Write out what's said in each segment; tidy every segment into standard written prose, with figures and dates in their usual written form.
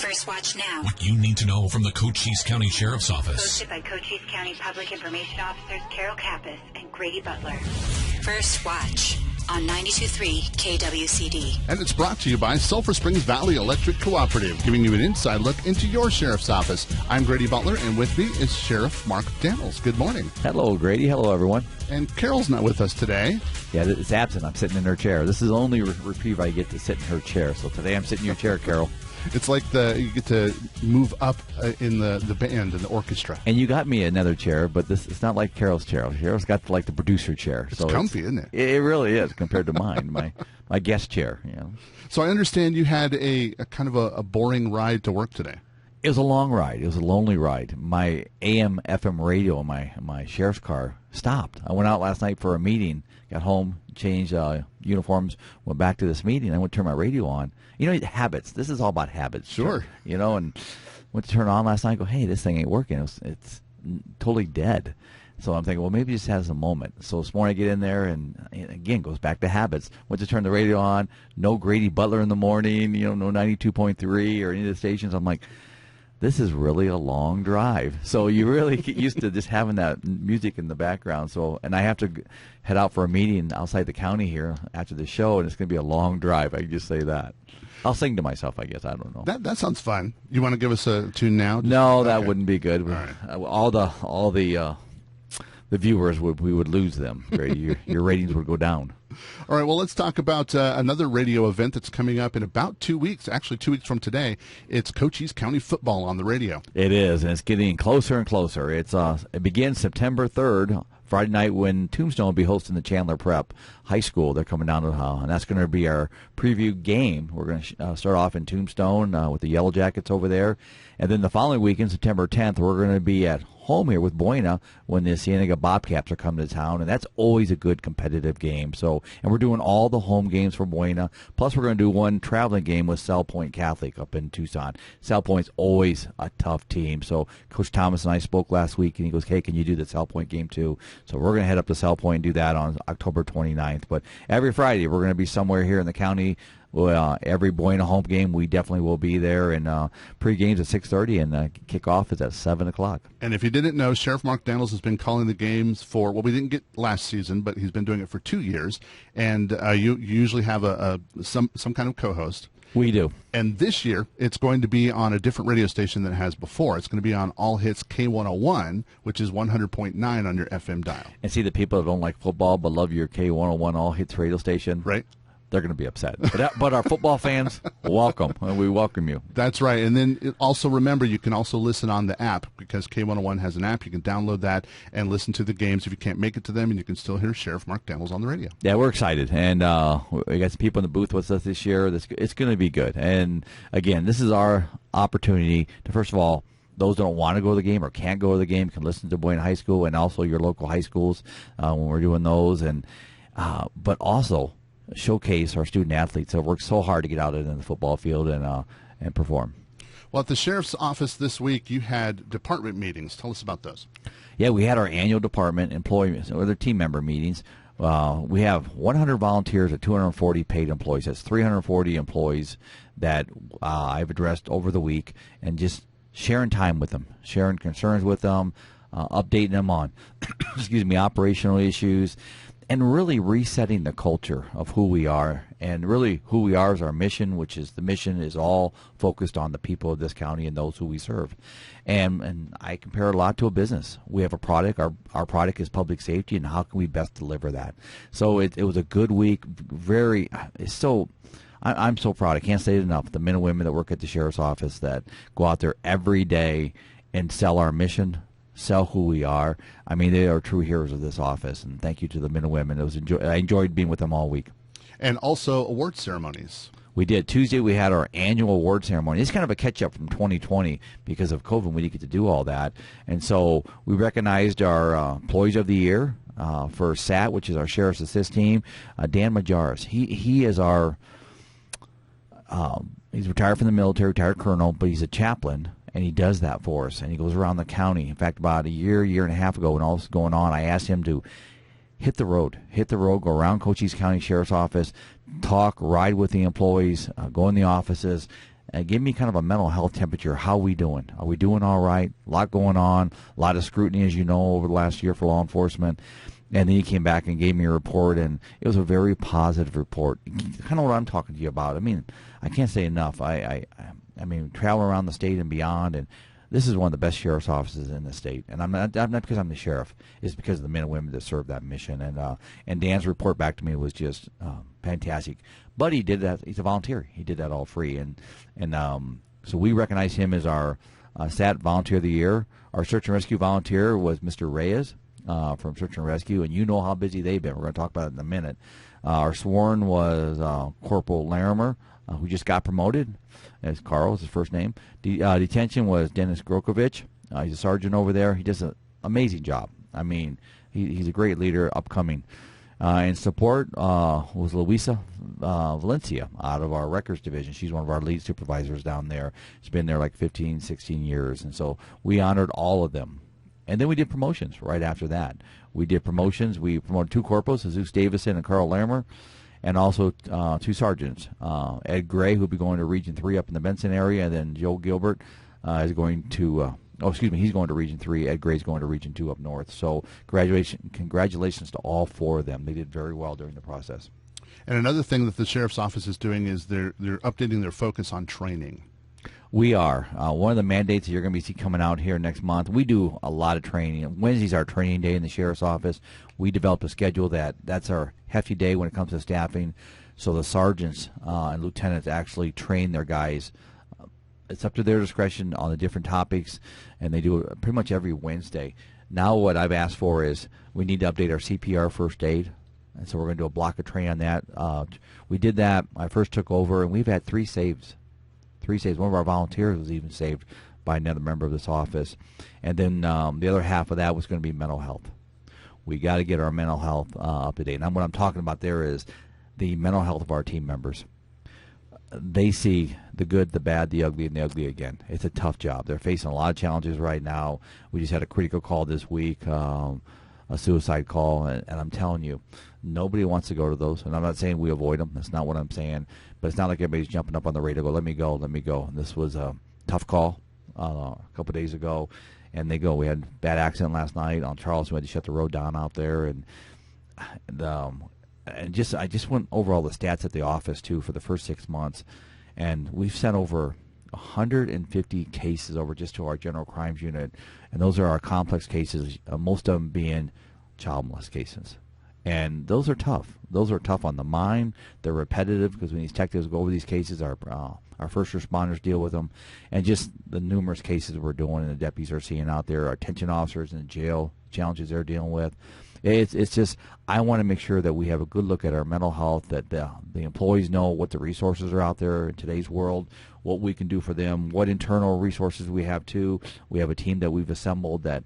First Watch Now. What you need to know from the Cochise County Sheriff's Office. Hosted by Cochise County Public Information Officers Carol Kappas and Grady Butler. First Watch on 92.3 KWCD. And it's brought to you by Sulphur Springs Valley Electric Cooperative, giving you an inside look into your sheriff's office. I'm Grady Butler, and with me is Sheriff Mark Daniels. Good morning. Hello, Grady. Hello, everyone. And Carol's not with us today. Yeah, it's absent. I'm sitting in her chair. This is the only reprieve I get to sit in her chair. So today I'm sitting in your chair, Carol. It's like you get to move up in the band and the orchestra. And you got me another chair, but it's not like Carol's chair. Carol's got the producer chair. It's comfy, isn't it? It really is compared to mine, my guest chair. So I understand you had a kind of a boring ride to work today. It was a long ride. It was a lonely ride. My AM, FM radio in my sheriff's car stopped. I went out last night for a meeting, got home, changed uniforms, went back to this meeting. I went to turn my radio on. Habits. This is all about habits. Sure. And went to turn it on last night and go, hey, this thing ain't working. It's totally dead. So I'm thinking, well, maybe it just has a moment. So this morning I get in there and again, goes back to habits. Went to turn the radio on. No Grady Butler in the morning, no 92.3 or any of the stations. I'm like, this is really a long drive. So you really get used to just having that music in the background. And I have to head out for a meeting outside the county here after the show, and it's going to be a long drive. I can just say that. I'll sing to myself, I guess. I don't know. That sounds fun. You want to give us a tune now? No, that wouldn't be good. All right. All the viewers we would lose them. Your ratings would go down. All right, well, let's talk about another radio event that's coming up in about 2 weeks, actually 2 weeks from today. It's Cochise County football on the radio. It is, and it's getting closer and closer. It begins September 3rd, Friday night, when Tombstone will be hosting the Chandler Prep High School. They're coming down to and that's going to be our preview game. We're going to start off in Tombstone with the Yellow Jackets over there. And then the following weekend, September 10th, we're going to be at home here with Buena when the Cienega Bobcats are coming to town, and that's always a good competitive game. And we're doing all the home games for Buena, plus we're going to do one traveling game with South Point Catholic up in Tucson. South Point's always a tough team, so Coach Thomas and I spoke last week, and he goes, hey, can you do the South Point game too? So we're going to head up to South Point and do that on October 29th. But every Friday we're going to be somewhere here in the county. Well, every Buena home game, we definitely will be there, and pre-games at 6:30, and kickoff is at 7 o'clock. And if you didn't know, Sheriff Mark Daniels has been calling the games for, well, we didn't get last season, but he's been doing it for 2 years, and you usually have some kind of co-host. We do. And this year, it's going to be on a different radio station than it has before. It's going to be on All Hits K101, which is 100.9 on your FM dial. And see, the people that don't like football but love your K101 All Hits radio station, right? They're going to be upset. But our football fans, welcome. We welcome you. That's right. And then also remember, you can also listen on the app, because K101 has an app. You can download that and listen to the games if you can't make it to them, and you can still hear Sheriff Mark Daniels on the radio. Yeah, we're excited. And we got some people in the booth with us this year. It's going to be good. And, again, this is our opportunity to, first of all, those that don't want to go to the game or can't go to the game can listen to Buena High School and also your local high schools when we're doing those. And but also showcase our student athletes that work so hard to get out in the football field and perform. Well, at the Sheriff's Office this week, you had department meetings. Tell us about those. Yeah, we had our annual department employee or their team member meetings. We have 100 volunteers and 240 paid employees. That's 340 employees that I've addressed over the week, and just sharing time with them, sharing concerns with them, updating them on operational issues, and really resetting the culture of who we are. And really who we are is our mission, which is the mission is all focused on the people of this county and those who we serve. And I compare it a lot to a business. We have a product. Our product is public safety, and how can we best deliver that? So it was a good week. I'm so proud. I can't say it enough. The men and women that work at the Sheriff's Office that go out there every day and sell our mission, sell who we are. I mean, they are true heroes of this office, and thank you to the men and women. I enjoyed being with them all week. And also award ceremonies. We did. Tuesday we had our annual award ceremony. It's kind of a catch-up from 2020 because of COVID. We didn't get to do all that. And so we recognized our Employees of the Year for SAT, which is our Sheriff's Assist team, Dan Majaris. He is our he's retired from the military, retired colonel, but he's a chaplain. And he does that for us, and he goes around the county. In fact, about a year and a half ago when all this was going on, I asked him to hit the road, go around Cochise County Sheriff's Office, talk, ride with the employees, go in the offices, give me kind of a mental health temperature. How are we doing? Are we doing all right? A lot going on, a lot of scrutiny, as you know, over the last year for law enforcement. And then he came back and gave me a report, and it was a very positive report. Kind of what I'm talking to you about. I mean, I can't say enough. I mean, travel around the state and beyond, and this is one of the best sheriff's offices in the state. And I'm not because I'm the sheriff. It's because of the men and women that serve that mission. And Dan's report back to me was just fantastic. But he did that. He's a volunteer. He did that all free. And so we recognize him as our SAT Volunteer of the Year. Our Search and Rescue volunteer was Mr. Reyes from Search and Rescue. And you know how busy they've been. We're going to talk about it in a minute. Our sworn was Corporal Larimer, who just got promoted, as Carl is his first name. Detention was Dennis Grokovich. He's a sergeant over there. He does an amazing job. I mean, he's a great leader, upcoming. In support was Luisa Valencia out of our records division. She's one of our lead supervisors down there. She's been there like 15, 16 years. And so we honored all of them. And then we did promotions right after that. We did promotions. We promoted 2 corporals, Jesus Davison and Carl Larimer, and also 2 sergeants. Ed Gray, who'll be going to Region 3 up in the Benson area, and then Joe Gilbert is going to he's going to Region 3. Ed Gray's going to Region 2 up north. So congratulations to all 4 of them. They did very well during the process. And another thing that the Sheriff's Office is doing is they're updating their focus on training. We are. One of the mandates that you're going to be coming out here next month, we do a lot of training. Wednesday's our training day in the Sheriff's Office. We developed a schedule that's our hefty day when it comes to staffing. So the sergeants and lieutenants actually train their guys. It's up to their discretion on the different topics, and they do it pretty much every Wednesday. Now what I've asked for is we need to update our CPR first aid, and so we're going to do a block of training on that. We did that. I first took over, and we've had 3 saves. 3 saves. One of our volunteers was even saved by another member of this office. And then the other half of that was going to be mental health. We got to get our mental health up to date. And what I'm talking about there is the mental health of our team members. They see the good, the bad, the ugly, and the ugly again. It's a tough job. They're facing a lot of challenges right now. We just had a critical call this week, a suicide call, and I'm telling you, nobody wants to go to those. And I'm not saying we avoid them. That's not what I'm saying. But it's not like everybody's jumping up on the radio to go, let me go, let me go. And this was a tough call a couple of days ago. And they go, we had a bad accident last night on Charles. We had to shut the road down out there. And I just went over all the stats at the office, too, for the first 6 months. And we've sent over 150 cases over just to our general crimes unit. And those are our complex cases, most of them being child molest cases. And those are tough. Those are tough on the mind. They're repetitive because when these detectives go over these cases, our first responders deal with them. And just the numerous cases we're doing and the deputies are seeing out there, our detention officers in the jail, challenges they're dealing with. It's just, I want to make sure that we have a good look at our mental health, that the employees know what the resources are out there in today's world, what we can do for them, what internal resources we have too. We have a team that we've assembled that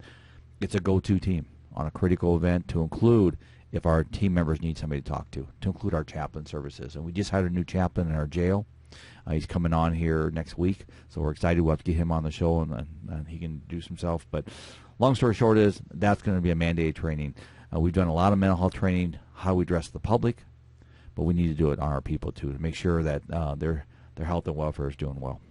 it's a go-to team on a critical event, to include if our team members need somebody to talk to include our chaplain services. And we just hired a new chaplain in our jail. He's coming on here next week, so we're excited. We'll have to get him on the show, and he can introduce himself. But long story short is that's going to be a mandated training. We've done a lot of mental health training, how we address the public, but we need to do it on our people, too, to make sure that their health and welfare is doing well.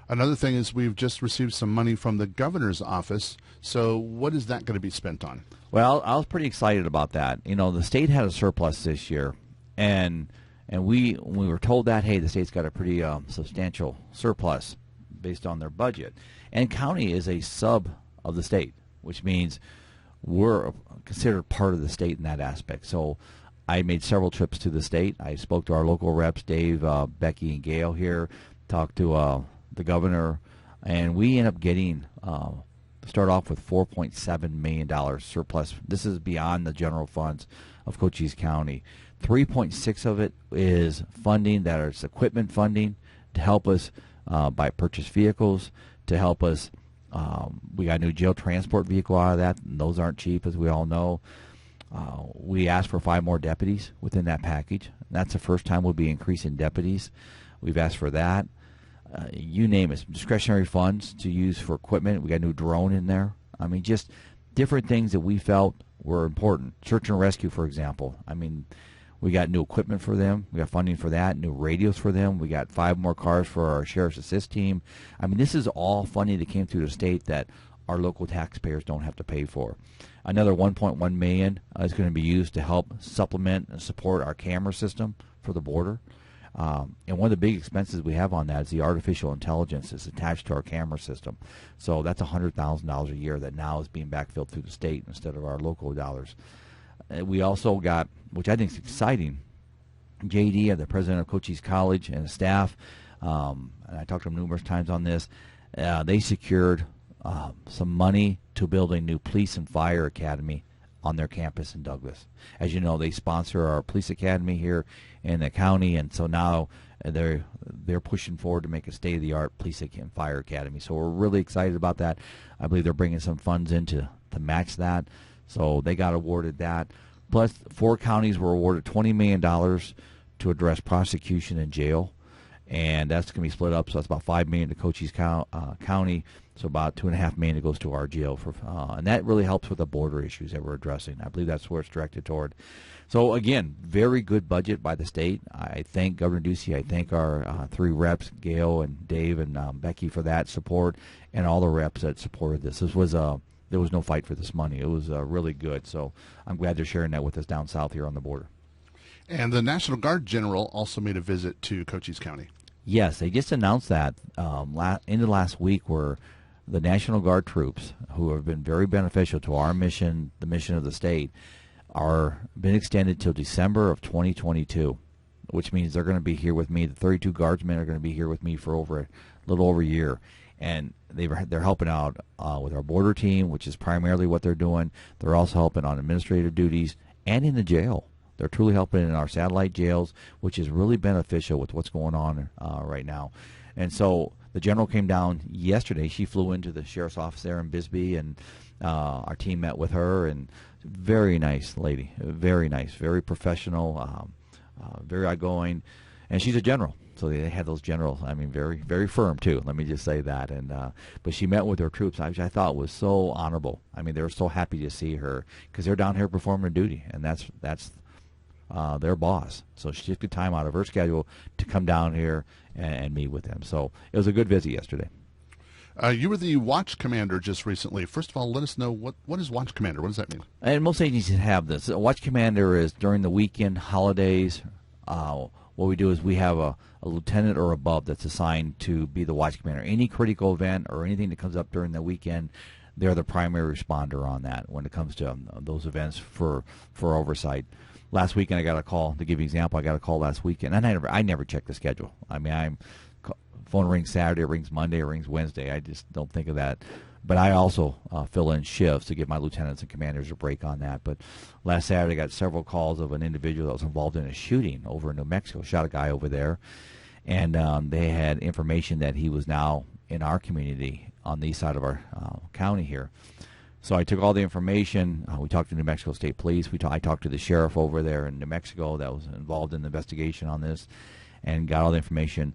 Another thing is we've just received some money from the governor's office. So what is that going to be spent on? Well, I was pretty excited about that. You know, the state had a surplus this year, and we were told that, hey, the state's got a pretty substantial surplus based on their budget. And county is a sub of the state, which means we're considered part of the state in that aspect. So I made several trips to the state. I spoke to our local reps, Dave, Becky, and Gail here, talked to the governor, and we end up getting start off with $4.7 million surplus. This is beyond the general funds of Cochise County. 3.6 of it is funding that is equipment funding to help us buy purchase vehicles, to help us. We got a new jail transport vehicle out of that, and those aren't cheap, as we all know. We asked for 5 more deputies within that package. That's the first time we'll be increasing deputies. We've asked for that. You name it, discretionary funds to use for equipment. We got a new drone in there. I mean, just different things that we felt were important. Search and rescue, for example. I mean, We got new equipment for them. We got funding for that, new radios for them. We got 5 more cars for our Sheriff's Assist team. I mean, this is all funding that came through the state that our local taxpayers don't have to pay for. Another $1.1 million is going to be used to help supplement and support our camera system for the border. And one of the big expenses we have on that is the artificial intelligence that's attached to our camera system. So that's $100,000 a year that now is being backfilled through the state instead of our local dollars. We also got, which I think is exciting, JD, the president of Cochise College, and his staff, and I talked to him numerous times on this, they secured some money to build a new police and fire academy on their campus in Douglas. As you know, they sponsor our police academy here in the county, and so now they're pushing forward to make a state-of-the-art police and fire academy. So we're really excited about that. I believe they're bringing some funds in to match that. So they got awarded that. Plus, 4 counties were awarded $20 million to address prosecution in jail, and that's going to be split up. So that's about $5 million to Cochise County. So about $2.5 million that goes to our jail and that really helps with the border issues that we're addressing. I believe that's where it's directed toward. So again, very good budget by the state. I thank Governor Ducey. I thank our 3 reps, Gail and Dave and Becky, for that support, and all the reps that supported this. There was no fight for this money. It was really good. So I'm glad they're sharing that with us down south here on the border. And the National Guard General also made a visit to Cochise County. Yes, they just announced that in the last week, where the National Guard troops, who have been very beneficial to our mission, the mission of the state, are been extended till December of 2022, which means they're going to be here with me. The 32 Guardsmen are going to be here with me for a little over a year. And they're helping out with our border team, which is primarily what they're doing. They're also helping on administrative duties and in the jail. They're truly helping in our satellite jails, which is really beneficial with what's going on right now. And so the general came down yesterday. She flew into the sheriff's office there in Bisbee, and our team met with her. And very nice lady, very nice, very professional, very outgoing, and she's a general. So they had those generals. I mean, very, very firm too. Let me just say that. And but she met with her troops, which I thought was so honorable. I mean, they were so happy to see her because they're down here performing duty, and that's their boss. So she took time out of her schedule to come down here and meet with them. So it was a good visit yesterday. You were the watch commander just recently. First of all, let us know what is watch commander. What does that mean? And most agencies have this. A watch commander is during the weekend, holidays. What we do is we have a lieutenant or above that's assigned to be the watch commander. Any critical event or anything that comes up during the weekend, they're the primary responder on that when it comes to those events for oversight. Last weekend I got a call. To give you an example, I got a call last weekend, and I never check the schedule. I mean, phone rings Saturday, it rings Monday, it rings Wednesday. I just don't think of that. But I also fill in shifts to give my lieutenants and commanders a break on that. But last Saturday, I got several calls of an individual that was involved in a shooting over in New Mexico, shot a guy over there. And they had information that he was now in our community on the east side of our county here. So I took all the information. We talked to New Mexico State Police. I talked to the sheriff over there in New Mexico that was involved in the investigation on this and got all the information.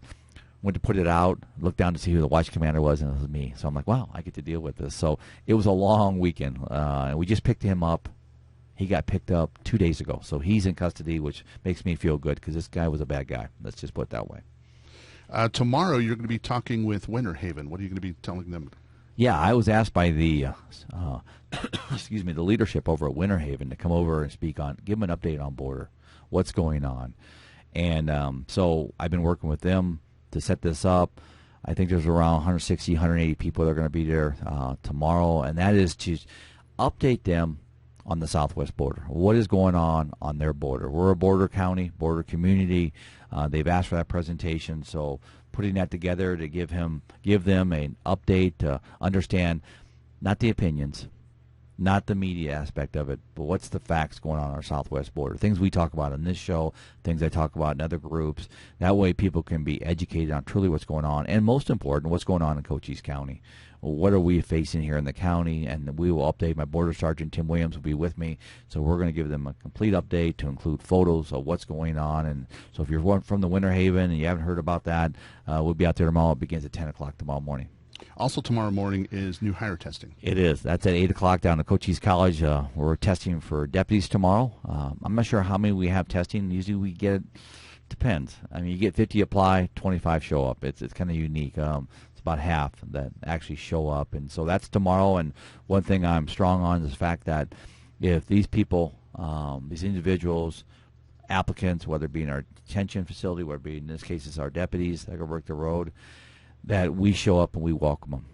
Went to put it out, looked down to see who the watch commander was, and it was me. So I'm like, wow, I get to deal with this. So it was a long weekend. And we just picked him up. He got picked up 2 days ago. So he's in custody, which makes me feel good because this guy was a bad guy. Let's just put it that way. Tomorrow you're going to be talking with Winter Haven. What are you going to be telling them? Yeah, I was asked by the the leadership over at Winter Haven to come over and give them an update on border, what's going on. And so I've been working with them to set this up. I think there's around 160, 180 people that are going to be there tomorrow, and that is to update them on the southwest border. What is going on their border? We're a border county, border community. They've asked for that presentation, so putting that together to give them an update to understand not the opinions, not the media aspect of it, but what's the facts going on our southwest border. Things we talk about in this show, things I talk about in other groups. That way people can be educated on truly what's going on, and most important, what's going on in Cochise County. What are we facing here in the county? And we will update. My Border Sergeant Tim Williams will be with me, so we're going to give them a complete update to include photos of what's going on. And so if you're from the Winter Haven and you haven't heard about that, we'll be out there tomorrow. It begins at 10 o'clock tomorrow morning. Also tomorrow morning is new hire testing. It is. That's at 8 o'clock down at Cochise College. We're testing for deputies tomorrow. I'm not sure how many we have testing. Usually we get, depends. I mean, you get 50 apply, 25 show up. It's kind of unique. It's about half that actually show up. And so that's tomorrow. And one thing I'm strong on is the fact that if these people, these individuals, applicants, whether it be in our detention facility, whether it be in this case it's our deputies that go work the road, that we show up and we welcome them.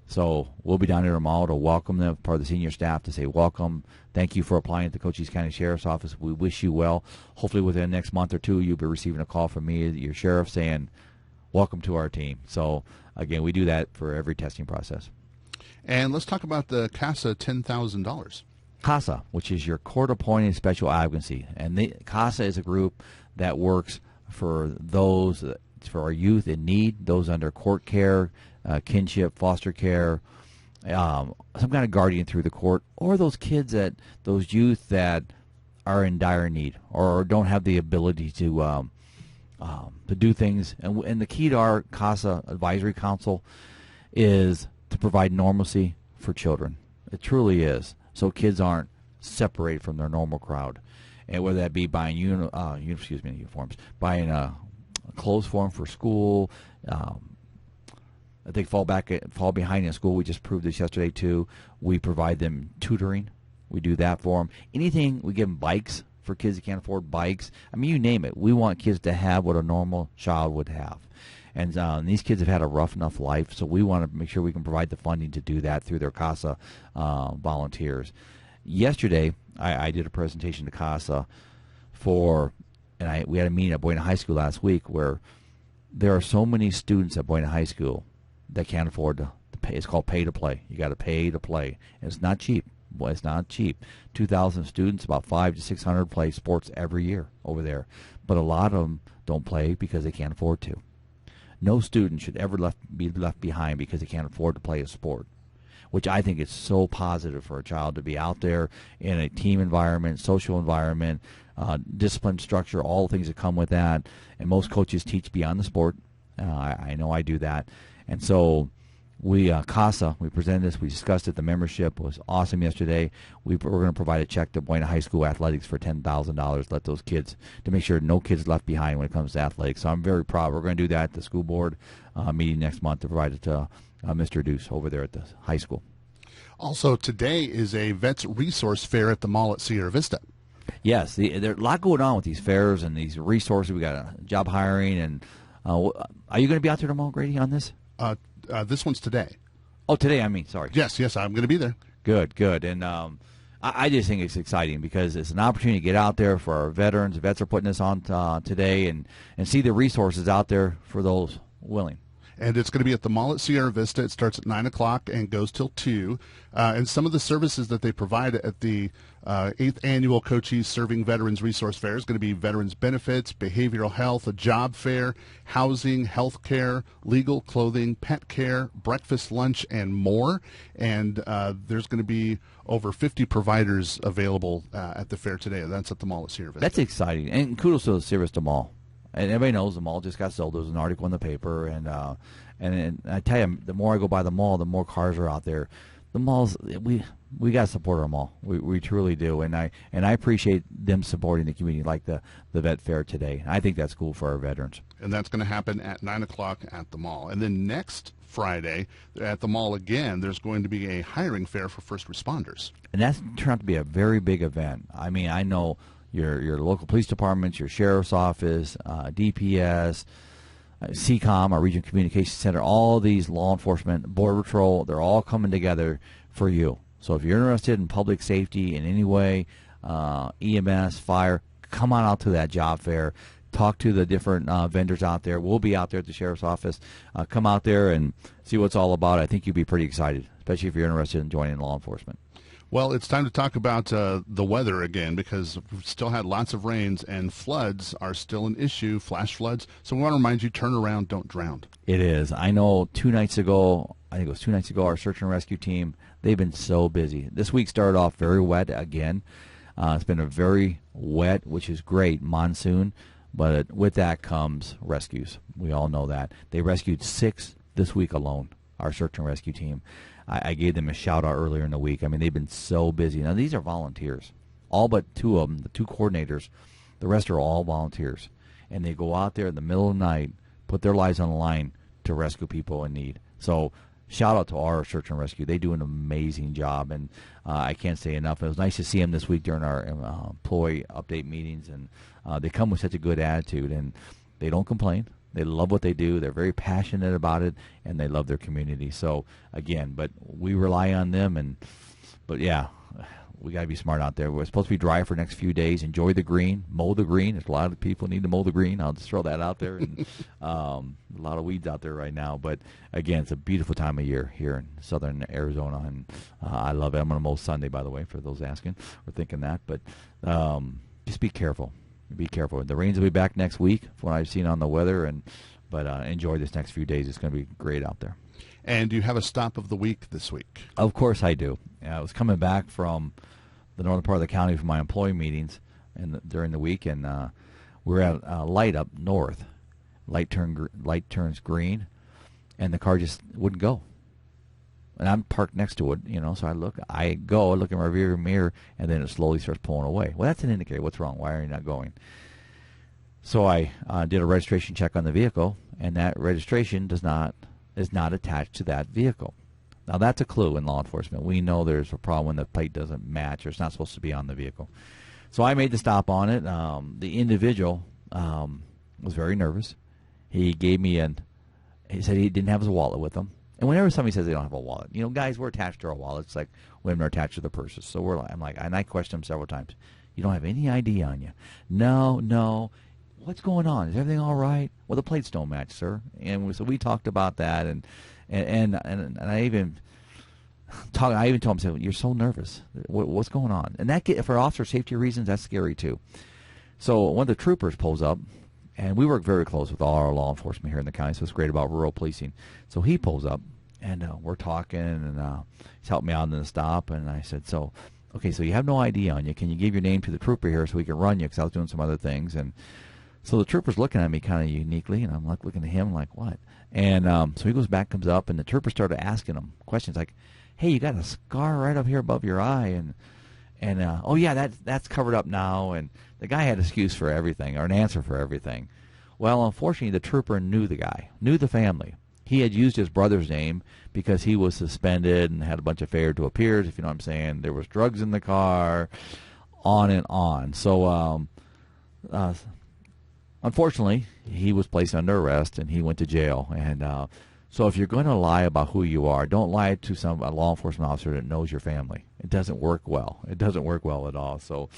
So we'll be down here tomorrow to welcome them, part of the senior staff, to say welcome. Thank you for applying at the Cochise County Sheriff's Office. We wish you well. Hopefully within the next month or two you'll be receiving a call from me, your sheriff, saying welcome to our team. So again, we do that for every testing process. And let's talk about the CASA $10,000. CASA, which is your court-appointed special advocacy. And CASA is a group that works for those, for our youth in need, those under court care, kinship, foster care, some kind of guardian through the court, or those kids, those youth that are in dire need or don't have the ability to do things. And the key to our CASA Advisory Council is to provide normalcy for children. It truly is. So kids aren't separated from their normal crowd, and whether that be buying uniforms, buying clothes for them for school, if they fall behind in school. We just proved this yesterday too. We provide them tutoring. We do that for them. Anything, we give them bikes for kids that can't afford bikes. I mean, you name it. We want kids to have what a normal child would have. And these kids have had a rough enough life, so we want to make sure we can provide the funding to do that through their CASA volunteers. Yesterday, I did a presentation to CASA we had a meeting at Buena High School last week where there are so many students at Buena High School that can't afford to pay. It's called pay to play. You got to pay to play. And it's not cheap. Well, it's not cheap. 2,000 students, about 500 to 600 play sports every year over there. But a lot of them don't play because they can't afford to. No student should ever be left behind because they can't afford to play a sport, which I think is so positive for a child to be out there in a team environment, social environment, discipline structure, all the things that come with that. And most coaches teach beyond the sport. I know I do that. And so we, CASA, we presented this, we discussed it. The membership was awesome yesterday. We're going to provide a check to Buena High School Athletics for $10,000, let those kids, to make sure no kids left behind when it comes to athletics. So I'm very proud. We're going to do that at the school board meeting next month to provide it to Mr. Deuce over there at the high school. Also, today is a Vets Resource Fair at the mall at Sierra Vista. Yes, there's a lot going on with these fairs and these resources. We got job hiring. And are you going to be out there tomorrow, Grady, on this? This one's today. Oh, today, I mean, sorry. Yes, I'm going to be there. Good. And I just think it's exciting because it's an opportunity to get out there for our veterans. The vets are putting this on today and see the resources out there for those willing. And it's going to be at the mall at Sierra Vista. It starts at 9 o'clock and goes till 2. And some of the services that they provide at the 8th Annual Cochise Serving Veterans Resource Fair is going to be veterans benefits, behavioral health, a job fair, housing, health care, legal, clothing, pet care, breakfast, lunch, and more. And there's going to be over 50 providers available at the fair today. That's at the mall at Sierra Vista. That's exciting. And kudos to the Sierra Vista Mall. And everybody knows the mall just got sold. There was an article in the paper, and I tell you, the more I go by the mall, the more cars are out there. The malls, we got to support our mall. We truly do, and I appreciate them supporting the community like the vet fair today. I think that's cool for our veterans. And that's going to happen at 9 o'clock at the mall. And then next Friday at the mall again, there's going to be a hiring fair for first responders. And that's turned out to be a very big event. I mean, I know your local police departments, your sheriff's office, DPS, CCOM, our Regional Communications Center, all these law enforcement, Border Patrol, they're all coming together for you. So if you're interested in public safety in any way, EMS, fire, come on out to that job fair. Talk to the different vendors out there. We'll be out there at the sheriff's office. Come out there and see what it's all about. I think you'll be pretty excited, especially if you're interested in joining law enforcement. Well, it's time to talk about the weather again because we've still had lots of rains and floods are still an issue, flash floods. So we want to remind you, turn around, don't drown. It is. I know 2 nights ago, our search and rescue team, they've been so busy. This week started off very wet again. It's been a very wet, which is great, monsoon, but with that comes rescues. We all know that. They rescued 6 this week alone. our search and rescue team. I gave them a shout-out earlier in the week. I mean, they've been so busy. Now, these are volunteers. All but two of them, the two coordinators. The rest are all volunteers. And they go out there in the middle of the night, put their lives on the line to rescue people in need. So shout-out to our search and rescue. They do an amazing job, and I can't say enough. It was nice to see them this week during our employee update meetings, and they come with such a good attitude, and they don't complain. They love what they do. They're very passionate about it, and they love their community. So, again, but we rely on them. But, yeah, we got to be smart out there. We're supposed to be dry for the next few days. Enjoy the green. Mow the green. There's a lot of people need to mow the green. I'll just throw that out there. And a lot of weeds out there right now. But, again, it's a beautiful time of year here in southern Arizona. And I love it. I'm going to mow Sunday, by the way, for those asking or thinking that. But just be careful. Be careful. The rains will be back next week, from what I've seen on the weather, but enjoy this next few days. It's going to be great out there. And do you have a stop of the week this week? Of course I do. I was coming back from the northern part of the county for my employee meetings during the week, and we're at a light up north. Light turns green, and the car just wouldn't go. And I'm parked next to it, so I look in my rear mirror, and then it slowly starts pulling away. Well, that's an indicator. What's wrong? Why are you not going? So I did a registration check on the vehicle, and that registration is not attached to that vehicle. Now, that's a clue in law enforcement. We know there's a problem when the plate doesn't match or it's not supposed to be on the vehicle. So I made the stop on it. The individual was very nervous. He said he didn't have his wallet with him. And whenever somebody says they don't have a wallet, guys, we're attached to our wallets like women are attached to their purses. So and I questioned him several times. You don't have any ID on you? No. What's going on? Is everything all right? Well, the plates don't match, sir. And so we talked about that, and I even told him, you're so nervous. What's going on? And that for officer safety reasons, that's scary too. So one of the troopers pulls up. And we work very close with all our law enforcement here in the county, so it's great about rural policing. So he pulls up, and we're talking, and he's helping me out in the stop. And I said, so you have no ID on you. Can you give your name to the trooper here so we can run you? Because I was doing some other things. And so the trooper's looking at me kind of uniquely, and I'm like looking at him like, what? And so he goes back, comes up, and the trooper started asking him questions like, hey, you got a scar right up here above your eye, and oh yeah, that's covered up now. And the guy had an excuse for everything, or an answer for everything. Well, unfortunately, the trooper knew the guy, knew the family. He had used his brother's name because he was suspended and had a bunch of failure to appears, if you know what I'm saying. There was drugs in the car, on and on. So, unfortunately, he was placed under arrest, and he went to jail. And so if you're going to lie about who you are, don't lie to a law enforcement officer that knows your family. It doesn't work well. It doesn't work well at all. So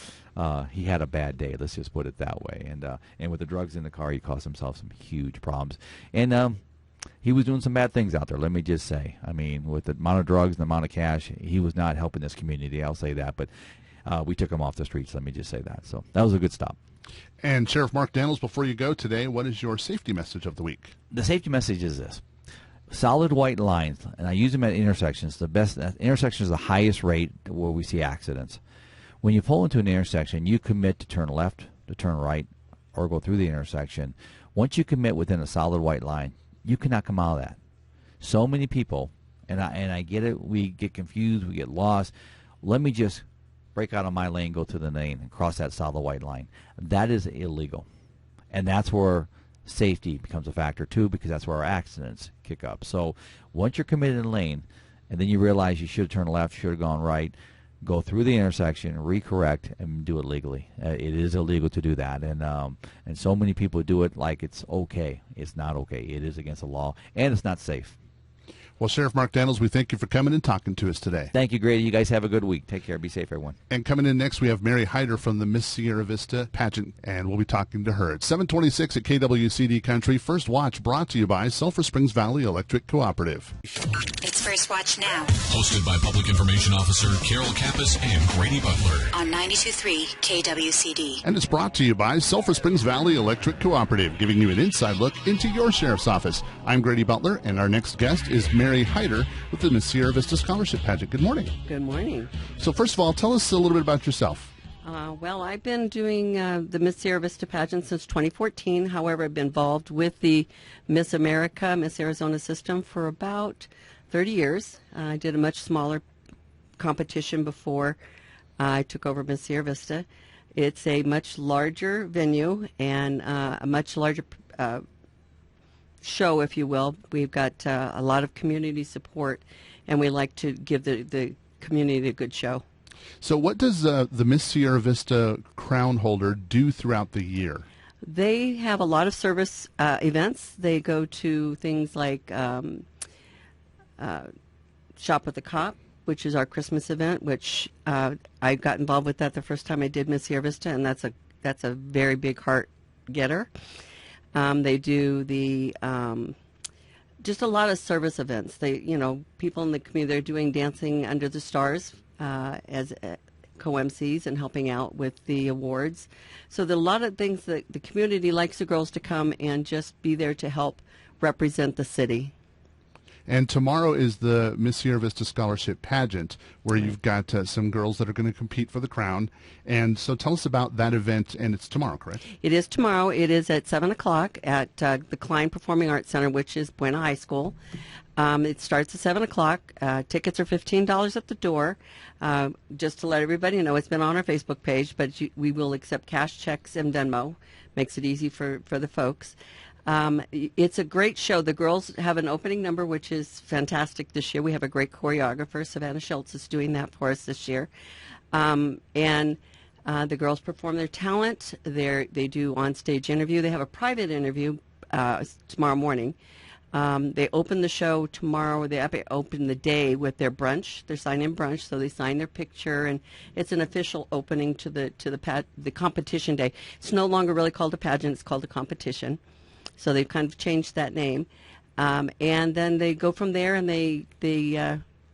he had a bad day. Let's just put it that way. And with the drugs in the car, he caused himself some huge problems. And he was doing some bad things out there, let me just say. I mean, with the amount of drugs and the amount of cash, he was not helping this community. I'll say that. But we took him off the streets, let me just say that. So that was a good stop. And Sheriff Mark Daniels, before you go today, what is your safety message of the week? The safety message is this. Solid white lines, and I use them at intersections. The best intersection is the highest rate where we see accidents. When you pull into an intersection, you commit to turn left, to turn right, or go through the intersection. Once you commit within a solid white line, you cannot come out of that. So many people, and I get it, we get confused, we get lost. Let me just break out of my lane, go to the lane, and cross that solid white line. That is illegal, and that's where safety becomes a factor too, because that's where our accidents kick up. So once you're committed in the lane, and then you realize you should have turned left, should have gone right, go through the intersection, recorrect, and do it legally. It is illegal to do that, and so many people do it like it's okay. It's not okay. It is against the law, and it's not safe. Well, Sheriff Mark Daniels, we thank you for coming and talking to us today. Thank you, Grady. You guys have a good week. Take care. Be safe, everyone. And coming in next, we have Mary Hyder from the Miss Sierra Vista pageant, and we'll be talking to her. It's 7:26 at KWCD Country. First Watch brought to you by Sulphur Springs Valley Electric Cooperative. It's First Watch now. Hosted by Public Information Officer Carol Kappas and Grady Butler. On 92.3 KWCD. And it's brought to you by Sulphur Springs Valley Electric Cooperative, giving you an inside look into your sheriff's office. I'm Grady Butler, and our next guest is Mary Hyder with the Miss Sierra Vista Scholarship Pageant. Good morning. Good morning. So first of all, tell us a little bit about yourself. Well, I've been doing the Miss Sierra Vista pageant since 2014. However, I've been involved with the Miss America, Miss Arizona system for about 30 years. I did a much smaller competition before I took over Miss Sierra Vista. It's a much larger venue and a much larger show, if you will. We've got a lot of community support, and we like to give the community a good show. So what does the Miss Sierra Vista crown holder do throughout the year? They have a lot of service events. They go to things like Shop with the Cop, which is our Christmas event, which I got involved with that the first time I did Miss Sierra Vista, and that's a very big heart getter. They do the just a lot of service events. People in the community, they're doing Dancing Under the Stars as co-MCs and helping out with the awards. So there are a lot of things that the community likes the girls to come and just be there to help represent the city. And tomorrow is the Miss Sierra Vista Scholarship Pageant, where you've got some girls that are going to compete for the crown. And so tell us about that event, and it's tomorrow, correct? It is tomorrow. It is at 7 o'clock at the Klein Performing Arts Center, which is Buena High School. It starts at 7 o'clock. Tickets are $15 at the door. Just to let everybody know, it's been on our Facebook page, but we will accept cash, checks, and Venmo. Makes it easy for the folks. It's a great show. The girls have an opening number, which is fantastic this year. We have a great choreographer. Savannah Schultz is doing that for us this year. And the girls perform their talent. They do on-stage interview. They have a private interview tomorrow morning. They open the show tomorrow. They open the day with their brunch, their sign-in brunch. So they sign their picture, and it's an official opening to the competition day. It's no longer really called a pageant; it's called a competition. So they've kind of changed that name, and then they go from there, and they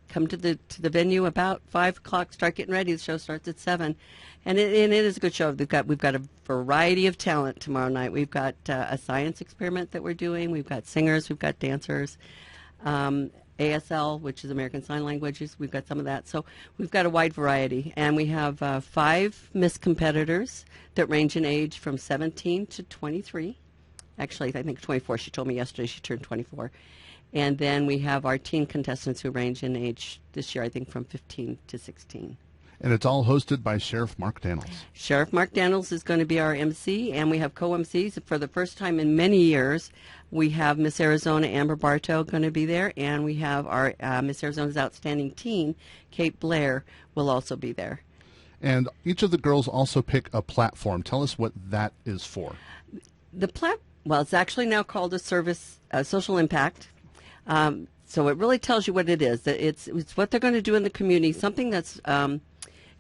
come to the venue about 5 o'clock. Start getting ready. The show starts at 7, and it is a good show. We've got a variety of talent tomorrow night. We've got a science experiment that we're doing. We've got singers. We've got dancers. ASL, which is American Sign Languages. We've got some of that. So we've got a wide variety, and we have 5 Miss competitors that range in age from 17 to 23. Actually, I think 24. She told me yesterday she turned 24. And then we have our teen contestants who range in age this year, I think, from 15 to 16. And it's all hosted by Sheriff Mark Daniels. Sheriff Mark Daniels is going to be our MC, and we have co-MCs. For the first time in many years, we have Miss Arizona Amber Bartow going to be there, and we have our Miss Arizona's Outstanding Teen, Kate Blair, will also be there. And each of the girls also pick a platform. Tell us what that is for. Well, it's actually now called a service, social impact. So it really tells you what it is. It's what they're going to do in the community, something that's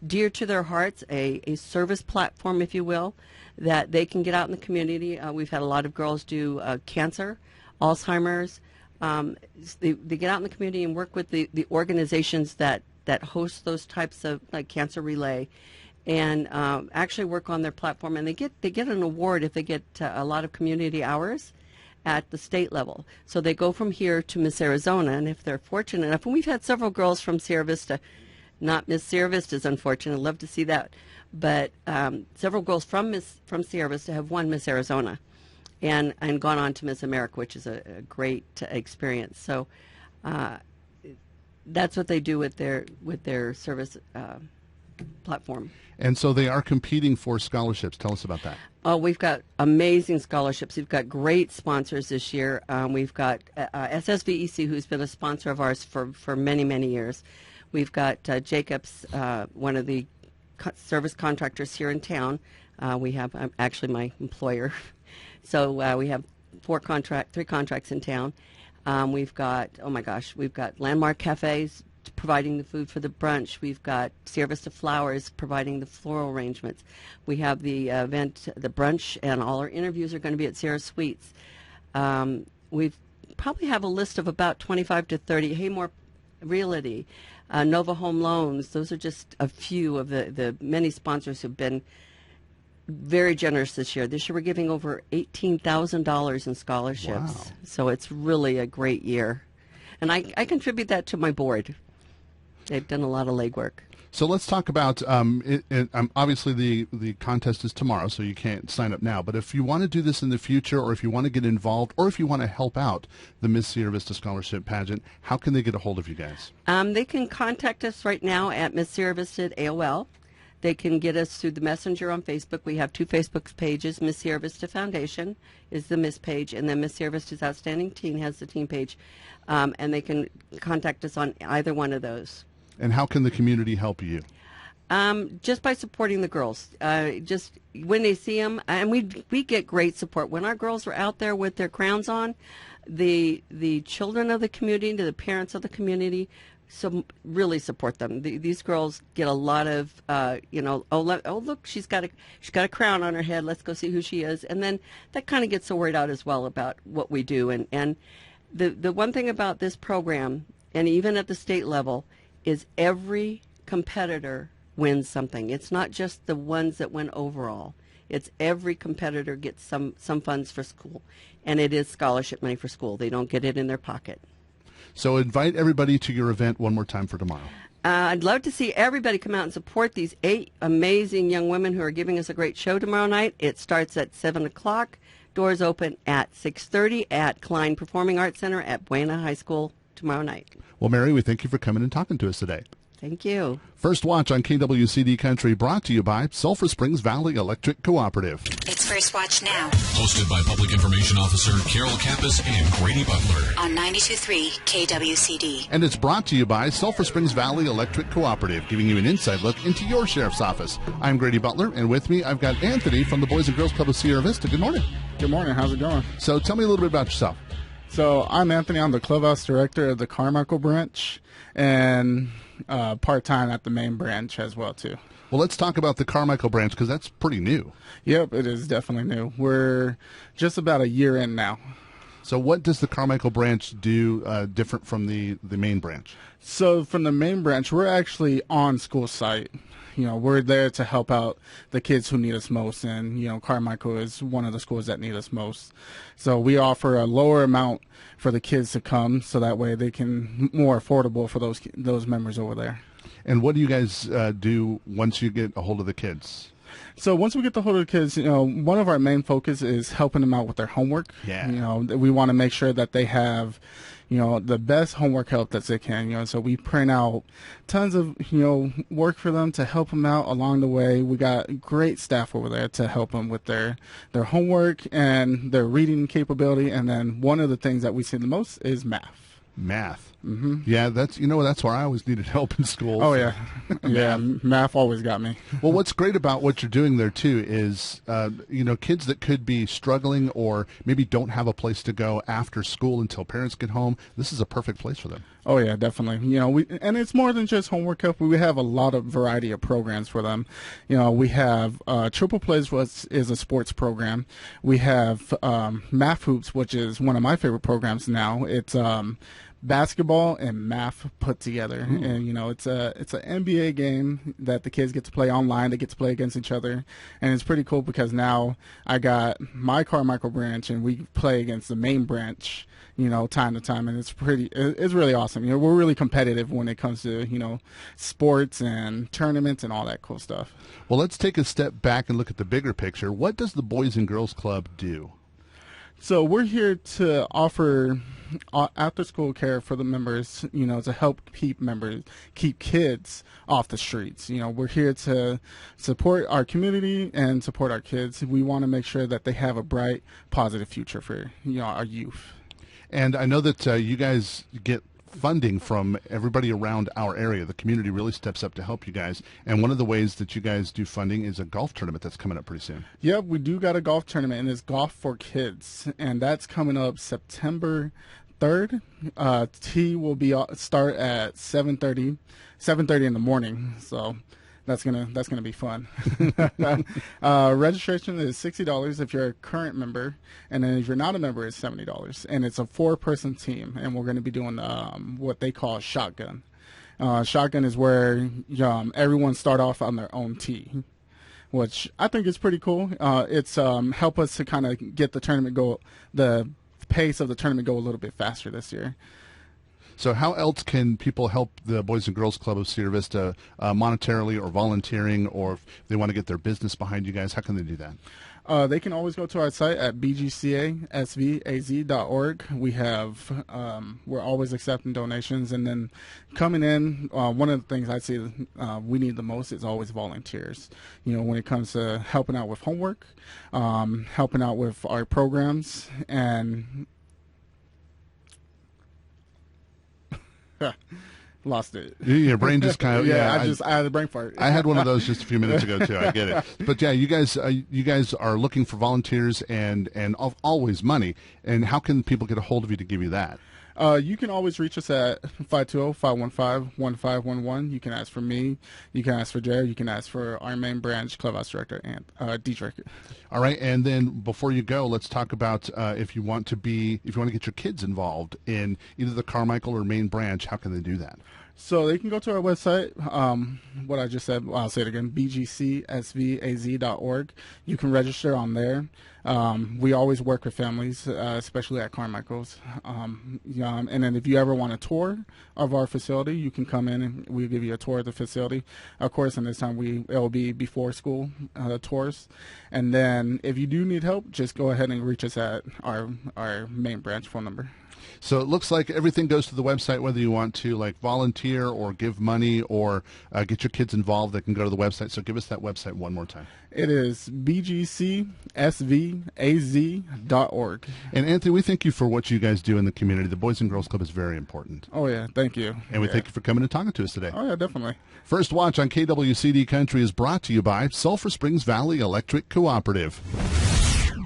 dear to their hearts, a service platform, if you will, that they can get out in the community. We've had a lot of girls do cancer, Alzheimer's. They get out in the community and work with the organizations that host those types of, like Cancer Relay, and actually work on their platform. And they get an award if they get a lot of community hours at the state level. So they go from here to Miss Arizona, and if they're fortunate enough, and we've had several girls from Sierra Vista, not Miss Sierra Vista's unfortunate, I'd love to see that, but several girls from Sierra Vista have won Miss Arizona and gone on to Miss America, which is a great experience. So that's what they do with their service platform. And so they are competing for scholarships. Tell us about that. Oh, we've got amazing scholarships. We've got great sponsors this year. We've got SSVEC, who's been a sponsor of ours for many, many years. We've got Jacobs, one of the service contractors here in town. We have actually my employer. So we have 3 contracts in town. We've got, we've got Landmark Cafes providing the food for the brunch. We've got Sierra Vista Flowers providing the floral arrangements. We have the event, the brunch, and all our interviews are going to be at Sierra Suites. We probably have a list of about 25 to 30. Haymore Realty, Nova Home Loans. Those are just a few of the many sponsors who've been very generous this year. This year we're giving over $18,000 in scholarships. Wow. So it's really a great year. And I contribute that to my board. They've done a lot of legwork. So let's talk about obviously the contest is tomorrow, so you can't sign up now. But if you want to do this in the future, or if you want to get involved, or if you want to help out the Miss Sierra Vista Scholarship Pageant, how can they get a hold of you guys? They can contact us right now at Miss Sierra Vista at AOL. They can get us through the Messenger on Facebook. We have 2 Facebook pages. Miss Sierra Vista Foundation is the Miss page, and then Miss Sierra Vista's Outstanding Teen has the teen page. And they can contact us on either one of those. And how can the community help you? Just by supporting the girls. Just when they see them, and we get great support. When our girls are out there with their crowns on, the children of the community, the parents of the community, really support them. These girls get a lot of, oh look, she's got a crown on her head. Let's go see who she is. And then that kind of gets the word out as well about what we do. And the one thing about this program, and even at the state level, is every competitor wins something. It's not just the ones that win overall. It's every competitor gets some funds for school, and it is scholarship money for school. They don't get it in their pocket. So invite everybody to your event one more time for tomorrow. I'd love to see everybody come out and support these 8 amazing young women who are giving us a great show tomorrow night. It starts at 7 o'clock. Doors open at 6:30 at Klein Performing Arts Center at Buena High School tomorrow night. Well, Mary, we thank you for coming and talking to us today. Thank you. First Watch on KWCD Country, brought to you by Sulphur Springs Valley Electric Cooperative. It's First Watch now. Hosted by Public Information Officer Carol Kappas and Grady Butler. On 92.3 KWCD. And it's brought to you by Sulphur Springs Valley Electric Cooperative, giving you an inside look into your sheriff's office. I'm Grady Butler, and with me I've got Anthony from the Boys and Girls Club of Sierra Vista. Good morning. Good morning. How's it going? So tell me a little bit about yourself. So I'm Anthony. I'm the clubhouse director of the Carmichael branch, and part-time at the main branch as well, too. Well, let's talk about the Carmichael branch, because that's pretty new. Yep, it is definitely new. We're just about a year in now. So what does the Carmichael branch do different from the main branch? So from the main branch, we're actually on school site. We're there to help out the kids who need us most, and, Carmichael is one of the schools that need us most. So we offer a lower amount for the kids to come, so that way they can more affordable for those members over there. And what do you guys do once you get a hold of the kids? So once we get the hold of the kids, one of our main focus is helping them out with their homework. Yeah. We want to make sure that they have, the best homework help that they can. So we print out tons of, work for them to help them out along the way. We got great staff over there to help them with their homework and their reading capability. And then one of the things that we see the most is math. Math. Mm-hmm. Yeah, that's where I always needed help in school. Oh, yeah. Yeah, math always got me. Well, what's great about what you're doing there, too, is, kids that could be struggling or maybe don't have a place to go after school until parents get home, this is a perfect place for them. Oh, yeah, definitely. And it's more than just homework help. We have a lot of variety of programs for them. We have Triple Plays, which is a sports program. We have Math Hoops, which is one of my favorite programs now. It's basketball and math put together. And it's an NBA game that the kids get to play online. They get to play against each other, and it's pretty cool because now I got my Carmichael branch and we play against the main branch time to time, and it's really awesome. We're really competitive when it comes to sports and tournaments and all that cool stuff. Well, let's take a step back and look at the bigger picture. What does the Boys and Girls Club do? So we're here to offer after-school care for the members, to help keep kids off the streets. We're here to support our community and support our kids. We want to make sure that they have a bright, positive future for, our youth. And I know that you guys get funding from everybody around our area. The community really steps up to help you guys. And one of the ways that you guys do funding is a golf tournament that's coming up pretty soon. Yep, we do got a golf tournament, and it's Golf for Kids. And that's coming up September 3rd. Tee will start at 7:30 in the morning. So that's gonna be fun. Registration is $60 if you're a current member, and then if you're not a member, it's $70. And it's a 4-person team, and we're going to be doing what they call shotgun. Shotgun is where everyone start off on their own tee, which I think is pretty cool. It's help us to kind of get the pace of the tournament go a little bit faster this year. So how else can people help the Boys and Girls Club of Sierra Vista monetarily or volunteering, or if they want to get their business behind you guys, how can they do that? They can always go to our site at bgcasvaz.org. We have, we're always accepting donations, and then coming in, one of the things I see we need the most is always volunteers. When it comes to helping out with homework, helping out with our programs, and lost it. Your brain just kind of I had a brain fart. I had one of those just a few minutes ago too. I get it, but yeah, you guys are looking for volunteers and always money. And how can people get a hold of you to give you that? You can always reach us at 520-515-1511. You can ask for me. You can ask for Jared. You can ask for our main branch clubhouse director, and Dietrich. All right, and then before you go, let's talk about if you want to get your kids involved in either the Carmichael or main branch, how can they do that? So they can go to our website. What I just said, I'll say it again, bgcsvaz.org. You can register on there. We always work with families, especially at Carmichael's. And then if you ever want a tour of our facility, you can come in and we'll give you a tour of the facility. Of course, and this time it will be before school tours. And then if you do need help, just go ahead and reach us at our main branch phone number. So it looks like everything goes to the website, whether you want to volunteer or give money or get your kids involved, they can go to the website. So give us that website one more time. It is bgcsvaz.org. And Anthony, we thank you for what you guys do in the community. The Boys and Girls Club is very important. Oh, yeah. Thank you. And we thank you for coming and talking to us today. Oh, yeah, definitely. First Watch on KWCD Country is brought to you by Sulphur Springs Valley Electric Cooperative.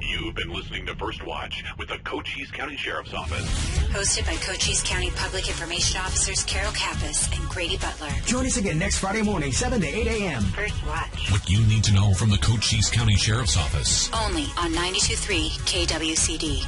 You've been listening to First Watch with the Cochise County Sheriff's Office. Hosted by Cochise County Public Information Officers Carol Kappas and Grady Butler. Join us again next Friday morning, 7 to 8 a.m. First Watch. What you need to know from the Cochise County Sheriff's Office. Only on 92.3 KWCD.